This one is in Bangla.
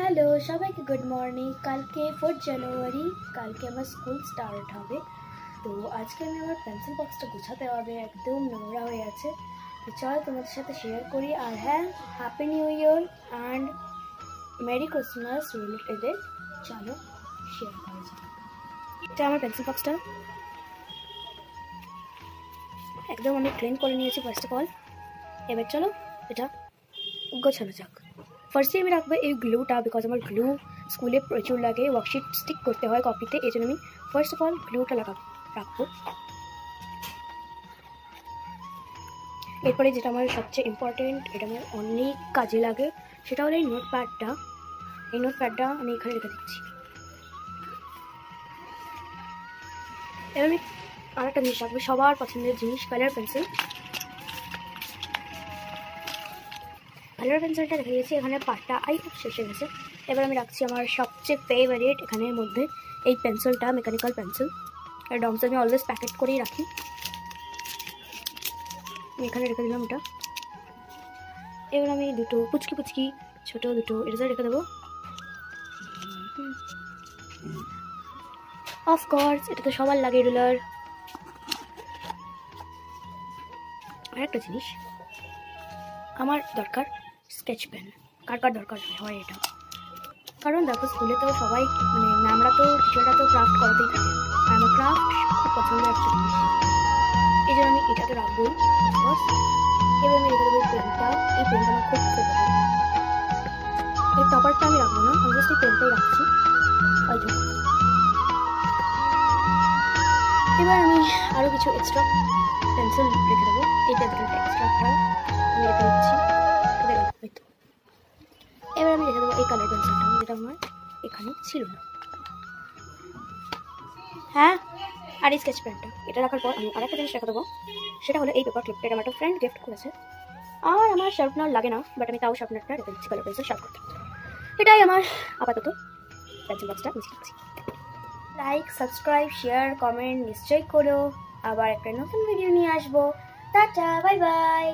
হ্যালো সবাইকে গুড মর্নিং। কালকে 4 জানুয়ারি, কালকে আমার স্কুল স্টার্ট হবে। তো আজকে আমি আমার পেন্সিল বক্সটা গুছাতে হবে, একদম নোংরা হয়ে আছে। তো চল তোমাদের সাথে শেয়ার করি। আর হ্যাঁ, happy new year and merry Christmas related. চলো শেয়ার করা যাক। এটা আমার পেন্সিল বক্সটা একদম আমি ক্লিন করে নিয়েছি ফার্স্ট অফ অল। এবার চলো এটা গোছানো যাক। ফার্স্টে আমি রাখবো এই গ্লুটা, বিকজ আমার গ্লু স্কুলে প্রচুর লাগে, ওয়ার্কশিট স্টিক করতে হয় কপিতে, এই জন্য আমি ফার্স্ট অফ অল গ্লুটা রাখবো। এরপরে যেটা আমার সবচেয়ে ইম্পর্টেন্ট, এটা আমার অনেক কাজে লাগে, সেটা হলো এই নোটপ্যাডটা। এই নোটপ্যাডটা আমি এখানে রেখে দিচ্ছি। এবার আমি আরেকটা জিনিস রাখবো, সবার পছন্দের জিনিস, কালার পেন্সিল। কালার পেন্সিলটা রেখে দিয়েছি এখানে, পাটটা খুব শেষে গেছে। এবার আমি রাখছি আমার সবচেয়ে ফেভারিট এখানের মধ্যে এই পেন্সিলটা, মেকানিক্যাল পেন্সিল। আর ডমস আমি অলওয়েজ প্যাকেট করেই রাখি। আমি এখানে রেখে দিলাম এটা। এবার আমি দুটো পুচকি ছোট দুটো এরেজার রেখে দেবো। অফকোর্স এটা তো সবার লাগে, রুলার। আর একটা জিনিস আমার দরকার, স্কেচ পেন। কার কার দরকার হয় এটা? কারণ দেখো স্কুলে তো সবাই মানে ম্যামরা তো টিচাররা তো ক্রাফট করাতেই থাকে, আর আমার ক্রাফট খুব পছন্দের একটা জিনিস, এই জন্য আমি এটাকে রাখবোই অফকোর্স। এবার আমি রেখে দেবো এই পেনটা। এই পেনটা আমার খুব ফেভারিট। এই টপারটা আমি রাখবো না, আমি জাস্ট এই পেনটাই রাখছি। এবার আমি আরও কিছু এক্সট্রা পেন্সিল রেখে দেবো। এই পেন্সিলটা এক্সট্রাটা আমি রেখে দিচ্ছি। হয়তো এবার আমি রেখে দেবো এই কালার পেন্সিলটা, যেটা আমার এখানে ছিল না। হ্যাঁ, আর এই স্কেচ পেনটা এটা রাখার পর আমি আরেকটা জিনিস রেখে দেবো, সেটা হলো এই পেপার ক্লিপটা। এটা আমার একটা ফ্রেন্ড গিফট করেছে। আর আমার শার্পনার লাগে না, বাট আমি তাও শার্পনারটা রেখে দিচ্ছি কালার পেন্সিল শার্প করতে। এটাই আমার আপাতত পেন্সিল বক্সটা গুছিয়ে রাখছি। লাইক, সাবস্ক্রাইব, শেয়ার, কমেন্ট নিশ্চয়ই করো। আবার একটা নতুন ভিডিও নিয়ে আসবো। Tata, bye bye.